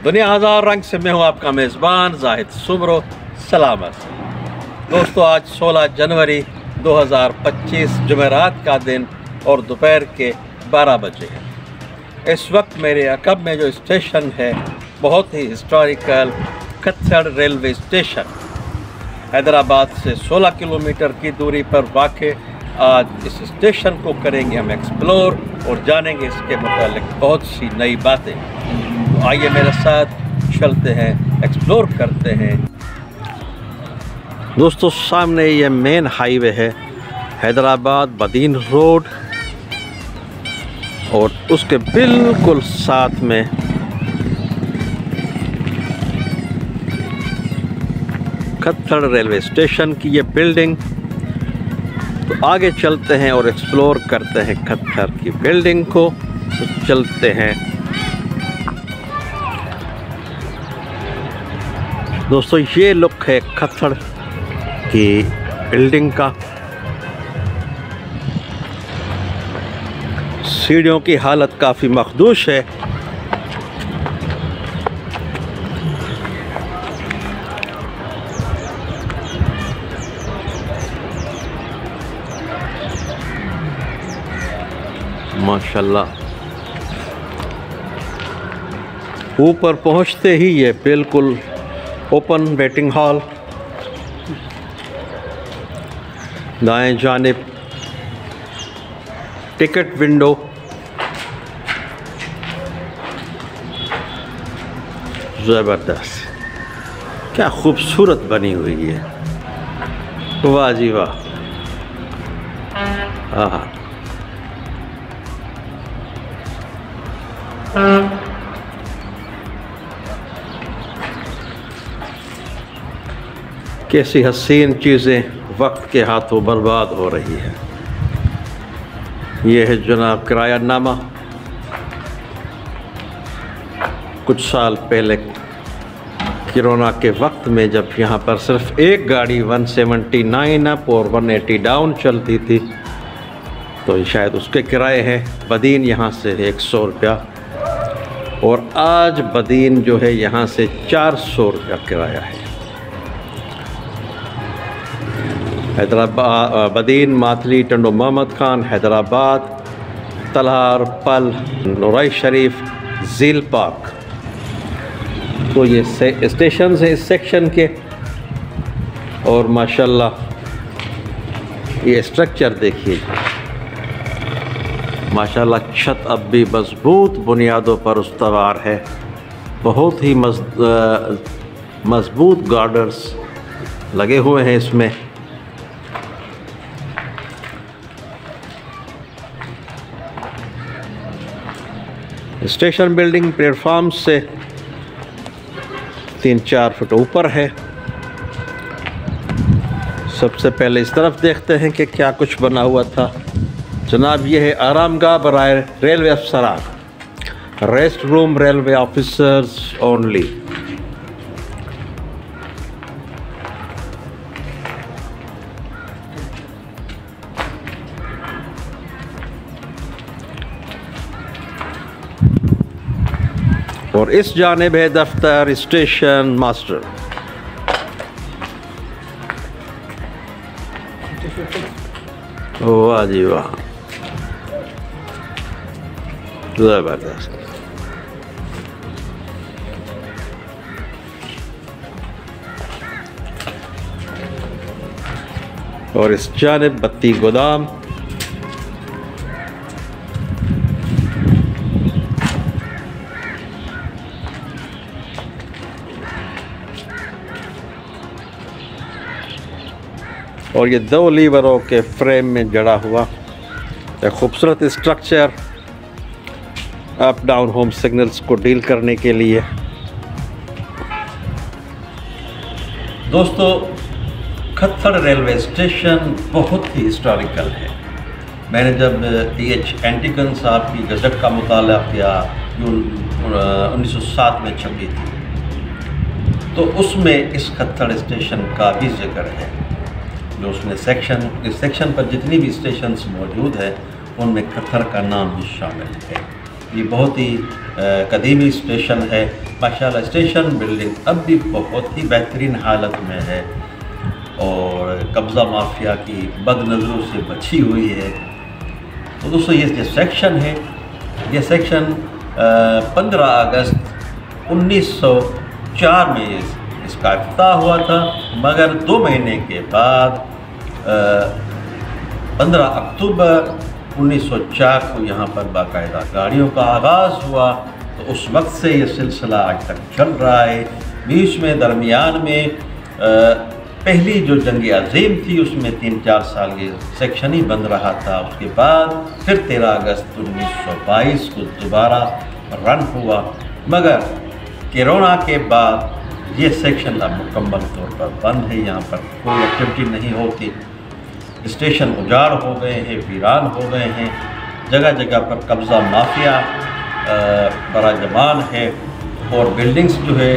दुनिया हज़ार रंग से मैं हूँ आपका मेज़बान जाहिद सुब्रो सलामत। दोस्तों, आज 16 जनवरी 2025 जुमेरात का दिन और दोपहर के 12 बजे है। इस वक्त मेरे अकब में जो स्टेशन है बहुत ही हिस्टोरिकल खत्थड़ रेलवे स्टेशन, हैदराबाद से 16 किलोमीटर की दूरी पर वाक़। आज इस स्टेशन को करेंगे हम एक्सप्लोर और जानेंगे इसके मुतालिक बहुत सी नई बातें। तो आइए मेरे साथ चलते हैं, एक्सप्लोर करते हैं। दोस्तों, सामने ये मेन हाईवे है, हैदराबाद बदीन रोड, और उसके बिल्कुल साथ में खत्थड़ रेलवे स्टेशन की ये बिल्डिंग। तो आगे चलते हैं और एक्सप्लोर करते हैं खत्थड़ की बिल्डिंग को। तो चलते हैं दोस्तों, ये लुक है खत्थड़ की बिल्डिंग का। सीढ़ियों की हालत काफ़ी मखदूश है। माशाल्लाह, ऊपर पहुंचते ही ये बिल्कुल ओपन वेटिंग हॉल, दाएं जानिब टिकट विंडो, ज़बरदस्त, क्या खूबसूरत बनी हुई है। वाह जी वाह। हाँ, कैसी हसीन चीज़ें वक्त के हाथों बर्बाद हो रही है। यह है जनाब किरायानामा। कुछ साल पहले कोरोना के वक्त में जब यहाँ पर सिर्फ एक गाड़ी 179 अप और 180 डाउन चलती थी, तो शायद उसके किराए हैं बदीन यहाँ से 100 रुपया, और आज बदीन जो है यहाँ से 400 रुपया किराया है। हैदराबाद बदीन माथली टंडो मोहम्मद खान हैदराबाद, तलहार पल नूराई शरीफ झील पार्क। तो ये स्टेशन है इस सेक्शन के, और माशाल्लाह ये स्ट्रक्चर देखिए, माशाल्लाह छत अब भी मजबूत बुनियादों पर उस्तवार है। बहुत ही मजबूत गार्डर्स लगे हुए हैं इसमें। स्टेशन बिल्डिंग प्लेटफॉर्म से 3-4 फुट ऊपर है। सबसे पहले इस तरफ देखते हैं कि क्या कुछ बना हुआ था। जनाब, ये है आरामगाह बराए रेलवे अफसरान, rest room railway officers only. और इस जानिब है दफ्तर स्टेशन मास्टर। वाह जी वाह, ज़बरदस्त। और इस जानिब बत्ती गोदाम। और ये 2 लीवरों के फ्रेम में जड़ा हुआ एक खूबसूरत structure up down home signals को डील करने के लिए। दोस्तों, खत्थड़ रेलवे स्टेशन बहुत ही हिस्टोरिकल है। मैंने जब TH एंटिकन साहब की गज़ट का मुताला किया जो 1907 में छपी थी, तो उसमें इस खत्थड़ स्टेशन का भी जिक्र है। जो उसमें इस सेक्शन पर जितनी भी स्टेशंस मौजूद है उनमें खत्थड़ का नाम भी शामिल है। ये बहुत ही कदीमी स्टेशन है। माशाल्लाह स्टेशन बिल्डिंग अब भी बहुत ही बेहतरीन हालत में है और कब्ज़ा माफिया की बदनज़रों से बची हुई है। तो दोस्तों ये जो सेक्शन है, ये सेक्शन 15 अगस्त 1904 में इसका इफ्तिताह हुआ था, मगर 2 महीने के बाद 15 अक्टूबर 1904 को यहाँ पर बाकायदा गाड़ियों का आगाज़ हुआ। तो उस वक्त से ये सिलसिला आज तक चल रहा है। बीच में दरमियान में पहली जो जंग अज़ीम थी उसमें 3-4 साल ये सेक्शन ही बंद रहा था। उसके बाद फिर 13 अगस्त 1922 को दोबारा रन हुआ, मगर कोरोना के बाद ये सेक्शन अब मुकम्मल तौर पर बंद है। यहाँ पर कोई एक्टिविटी नहीं होती। स्टेशन उजाड़ हो गए हैं, वीरान हो गए हैं, जगह जगह पर कब्ज़ा माफिया बड़ा जमान है और बिल्डिंग्स जो है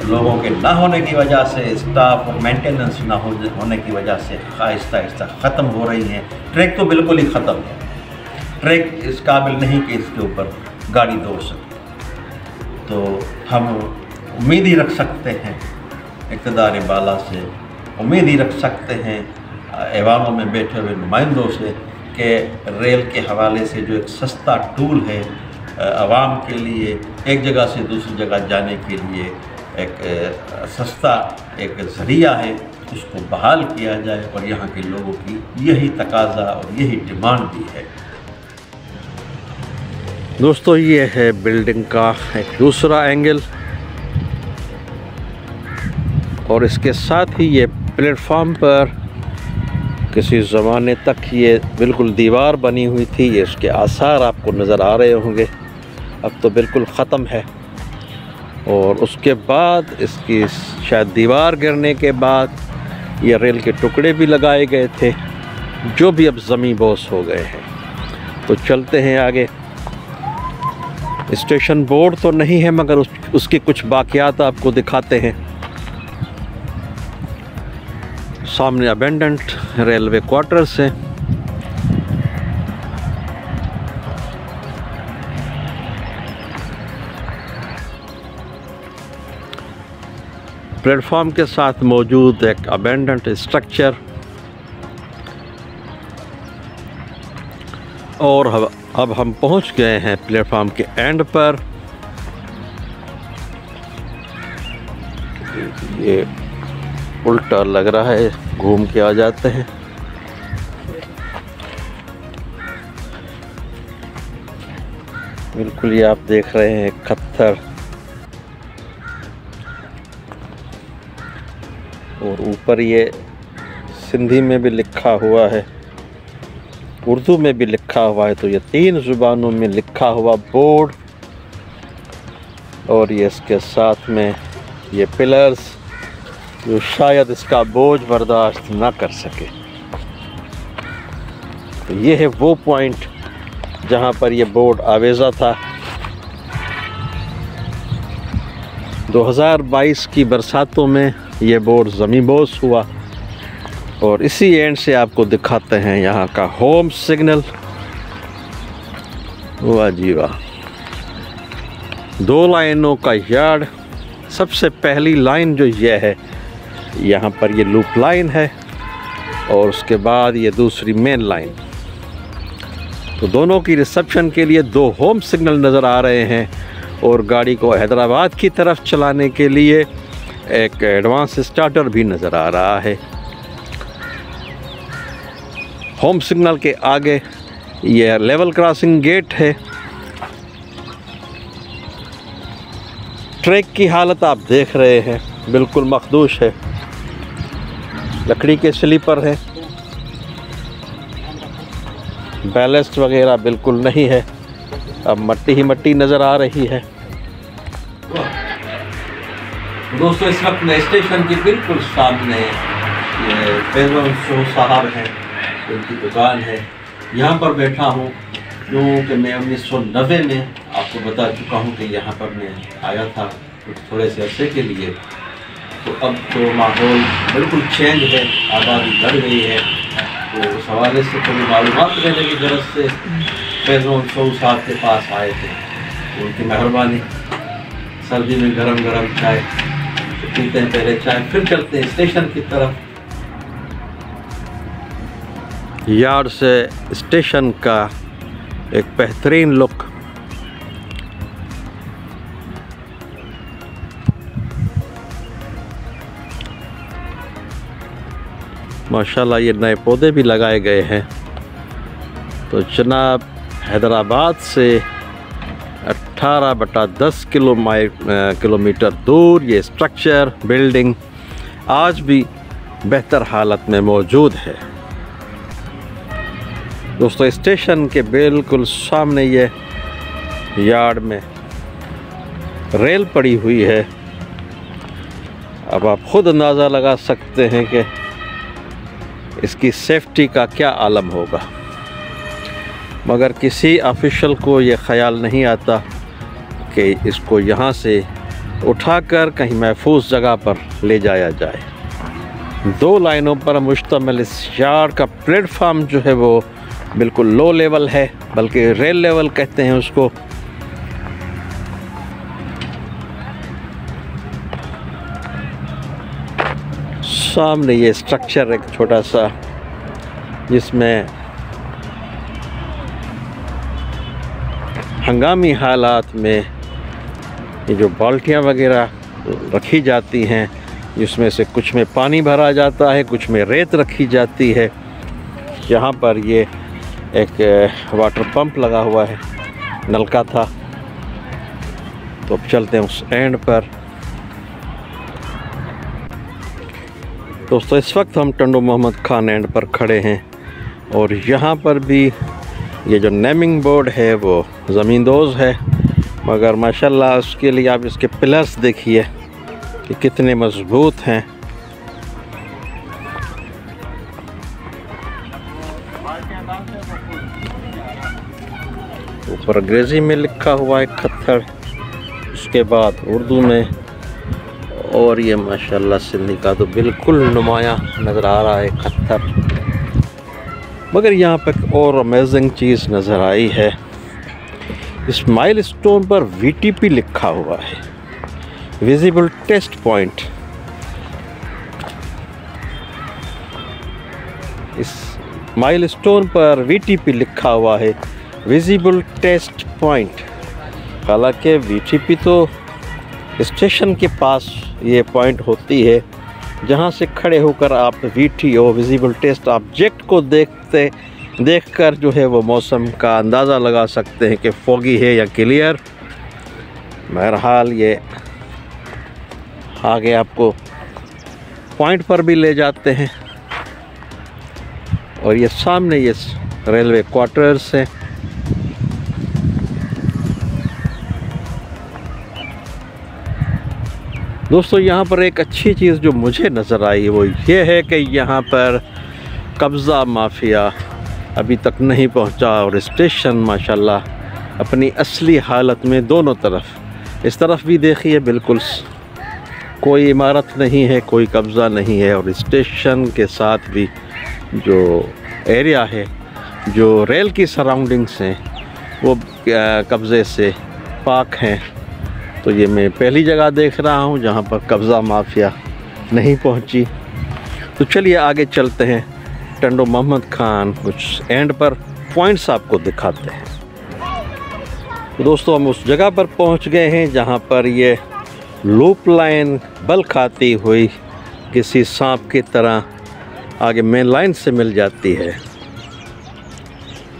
लोगों के ना होने की वजह से, स्टाफ और मेंटेनेंस ना होने की वजह से आहिस्ता आहिस्ता ख़त्म हो रही हैं। ट्रैक तो बिल्कुल ही ख़त्म है, ट्रैक इस काबिल नहीं कि इसके ऊपर गाड़ी दौड़ सके। तो हम उम्मीद ही रख सकते हैं, इक़्तिदार बाला से उम्मीद ही रख सकते हैं, ऐवानों में बैठे हुए नुमाइंदों से, कि रेल के हवाले से जो एक सस्ता टूल है आवाम के लिए एक जगह से दूसरी जगह जाने के लिए एक सस्ता एक ज़रिया है, उसको बहाल किया जाए और यहाँ के लोगों की यही तकाज़ा और यही डिमांड भी है। दोस्तों ये है बिल्डिंग का एक दूसरा एंगल और इसके साथ ही ये प्लेटफॉर्म पर किसी ज़माने तक ये बिल्कुल दीवार बनी हुई थी। ये इसके आसार आपको नज़र आ रहे होंगे, अब तो बिल्कुल ख़त्म है। और उसके बाद इसकी शायद दीवार गिरने के बाद ये रेल के टुकड़े भी लगाए गए थे, जो भी अब ज़मीं बोस हो गए हैं। तो चलते हैं आगे। स्टेशन बोर्ड तो नहीं है, मगर उसके कुछ बाक़ियात आपको दिखाते हैं। सामने अबेंडेंट रेलवे क्वार्टर्स हैं। प्लेटफॉर्म के साथ मौजूद एक अबेंडेंट स्ट्रक्चर और अब हम पहुंच गए हैं प्लेटफॉर्म के एंड पर। ये उल्टा लग रहा है, घूम के आ जाते हैं। बिल्कुल ये आप देख रहे हैं खत्तर, और ऊपर ये सिंधी में भी लिखा हुआ है, उर्दू में भी लिखा हुआ है। तो ये 3 ज़ुबानों में लिखा हुआ बोर्ड, और ये इसके साथ में ये पिलर्स जो शायद इसका बोझ बर्दाश्त ना कर सके। तो ये है वो पॉइंट जहाँ पर ये बोर्ड आवेज़ा था। 2022 की बरसातों में ये बोर्ड ज़मींबोस हुआ। और इसी एंड से आपको दिखाते हैं यहाँ का होम सिग्नल। वाह जी वाह, 2 लाइनों का यार्ड। सबसे पहली लाइन जो ये है, यहाँ पर ये लूप लाइन है, और उसके बाद ये दूसरी मेन लाइन। तो दोनों की रिसेप्शन के लिए 2 होम सिग्नल नज़र आ रहे हैं, और गाड़ी को हैदराबाद की तरफ चलाने के लिए एक एडवांस स्टार्टर भी नज़र आ रहा है। होम सिग्नल के आगे ये लेवल क्रॉसिंग गेट है। ट्रैक की हालत आप देख रहे हैं, बिल्कुल मखदूश है, लकड़ी के स्लीपर है, बैलेस्ट वगैरह बिल्कुल नहीं है, अब मट्टी ही मट्टी नज़र आ रही है। दोस्तों इस वक्त मैं स्टेशन के बिल्कुल सामने ये फैज़ल शो साहब हैं, उनकी दुकान है, यहाँ पर बैठा हूँ। क्योंकि मैं 1990 में आपको बता चुका हूँ कि यहाँ पर मैं आया था थोड़े से अरसे के लिए। तो अब तो माहौल बिल्कुल चेंज है, आबादी बढ़ गई है। तो उस हवाले से थोड़ी मालूमात लेने की ज़रूरत से फैज़ल शो साहब के पास आए थे। उनकी मेहरबानी। सर्दी में गरम गरम चाय तो पीते हैं पहले चाय, फिर चलते हैं स्टेशन की तरफ। यार्ड से स्टेशन का एक बेहतरीन लुक। माशाल्लाह ये नए पौधे भी लगाए गए हैं। तो जनाब हैदराबाद से 18/10 किलोमीटर दूर ये स्ट्रक्चर बिल्डिंग आज भी बेहतर हालत में मौजूद है। दोस्तों स्टेशन के बिल्कुल सामने ये यार्ड में रेल पड़ी हुई है। अब आप खुद अंदाज़ा लगा सकते हैं कि इसकी सेफ्टी का क्या आलम होगा, मगर किसी ऑफिशियल को ये ख़याल नहीं आता कि इसको यहाँ से उठाकर कहीं महफूज जगह पर ले जाया जाए। 2 लाइनों पर मुश्तमिल इस यार्ड का प्लेटफार्म जो है वो बिल्कुल लो लेवल है, बल्कि रेल लेवल कहते हैं उसको। सामने ये स्ट्रक्चर एक छोटा सा, जिसमें हंगामी हालात में ये जो बाल्टियाँ वगैरह रखी जाती हैं, जिसमें से कुछ में पानी भरा जाता है, कुछ में रेत रखी जाती है। यहाँ पर ये एक वाटर पंप लगा हुआ है, नलका था। तो अब चलते हैं उस एंड पर। दोस्तों इस वक्त हम टंडो मोहम्मद खान एंड पर खड़े हैं और यहाँ पर भी ये जो नेमिंग बोर्ड है वो ज़मींदोज़ है, मगर माशाल्लाह उसके लिए आप इसके पिलर्स देखिए कि कितने मजबूत हैं। ऊपर अंग्रेज़ी में लिखा हुआ है खत्तर, उसके बाद उर्दू में, और ये माशाल्लाह सिंधी का तो बिल्कुल नुमाया नज़र आ रहा है खत्तर। मगर यहाँ पर एक और अमेजिंग चीज़ नज़र आई है। इस माइलस्टोन पर VTP लिखा हुआ है, विजिबल टेस्ट पॉइंट। इस माइलस्टोन पर VTP लिखा हुआ है, विजिबल टेस्ट पॉइंट। हालांकि VTP तो स्टेशन के पास ये पॉइंट होती है, जहाँ से खड़े होकर आप VTO विजिबल टेस्ट ऑब्जेक्ट को देखकर जो है वो मौसम का अंदाज़ा लगा सकते हैं कि फॉगी है या क्लियर। बहरहाल ये आगे आपको पॉइंट पर भी ले जाते हैं। और ये सामने ये रेलवे क्वार्टर्स हैं। दोस्तों यहाँ पर एक अच्छी चीज़ जो मुझे नज़र आई वो ये है कि यहाँ पर कब्ज़ा माफिया अभी तक नहीं पहुँचा और स्टेशन माशाल्लाह अपनी असली हालत में दोनों तरफ, इस तरफ भी देखिए बिल्कुल कोई इमारत नहीं है, कोई कब्ज़ा नहीं है, और स्टेशन के साथ भी जो एरिया है, जो रेल की सराउंडिंग्स हैं, वो कब्ज़े से पाक हैं। तो ये मैं पहली जगह देख रहा हूँ जहाँ पर कब्ज़ा माफिया नहीं पहुँची। तो चलिए आगे चलते हैं, टंडो मोहम्मद खान कुछ एंड पर पॉइंट्स आपको दिखाते हैं। तो दोस्तों हम उस जगह पर पहुँच गए हैं जहाँ पर ये लूप लाइन बल खाती हुई किसी सांप की तरह आगे मेन लाइन से मिल जाती है।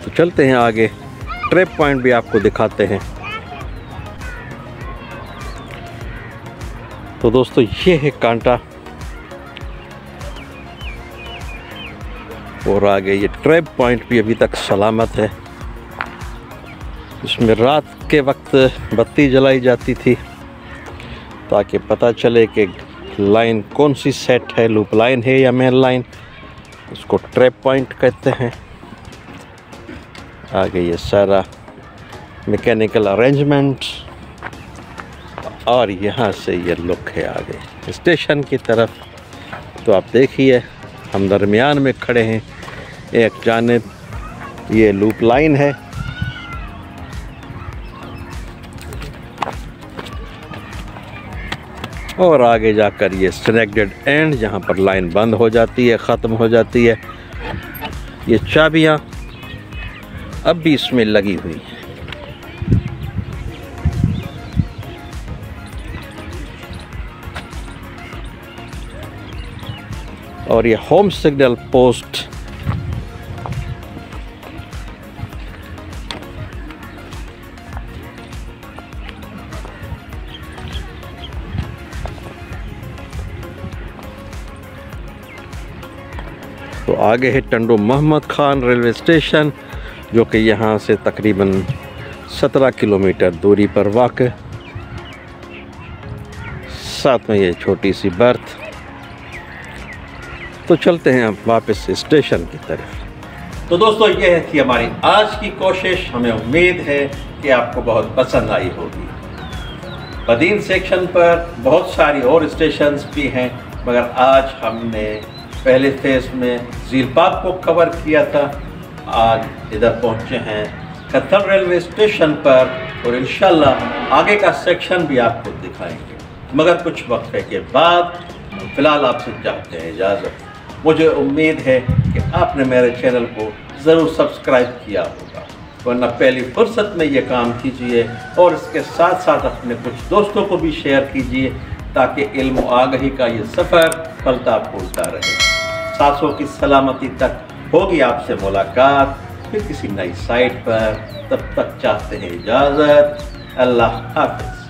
तो चलते हैं आगे, ट्रैप पॉइंट भी आपको दिखाते हैं। तो दोस्तों ये है कांटा, और आगे ये ट्रैप पॉइंट भी अभी तक सलामत है। इसमें रात के वक्त बत्ती जलाई जाती थी ताकि पता चले कि लाइन कौन सी सेट है, लूप लाइन है या मेन लाइन। इसको ट्रैप पॉइंट कहते हैं। आगे ये सारा मैकेनिकल अरेंजमेंट, और यहाँ से ये लुक है आगे स्टेशन की तरफ। तो आप देखिए हम दरमियान में खड़े हैं, एक जानिब ये लूप लाइन है और आगे जाकर ये स्नैक डेड एंड, जहाँ पर लाइन बंद हो जाती है, ख़त्म हो जाती है। ये चाबियाँ अब भी इसमें लगी हुई हैं। और ये होम सिग्नल पोस्ट तो आगे है टंडू मोहम्मद खान रेलवे स्टेशन, जो कि यहाँ से तकरीबन 17 किलोमीटर दूरी पर वाक़। साथ में ये छोटी सी बर्थ। तो चलते हैं अब वापस स्टेशन की तरफ। तो दोस्तों, ये थी हमारी आज की कोशिश। हमें उम्मीद है कि आपको बहुत पसंद आई होगी। बदीन सेक्शन पर बहुत सारी और स्टेशंस भी हैं, मगर आज हमने पहले फेज़ में झील पाक को कवर किया था। आज इधर पहुंचे हैं कत्थल रेलवे स्टेशन पर और इंशाल्लाह आगे का सेक्शन भी आपको दिखाएंगे। मगर कुछ वक्फे के बाद फ़िलहाल आपसे चाहते हैं इजाज़त। मुझे उम्मीद है कि आपने मेरे चैनल को ज़रूर सब्सक्राइब किया होगा, वरना पहली फुर्सत में ये काम कीजिए और इसके साथ साथ अपने कुछ दोस्तों को भी शेयर कीजिए, ताकि इल्म व आगाही का ये सफ़र फलता फूलता रहे। सांसों की सलामती तक होगी आपसे मुलाकात फिर किसी नई साइट पर। तब तक चाहते हैं इजाज़त। अल्लाह हाफ़िज़।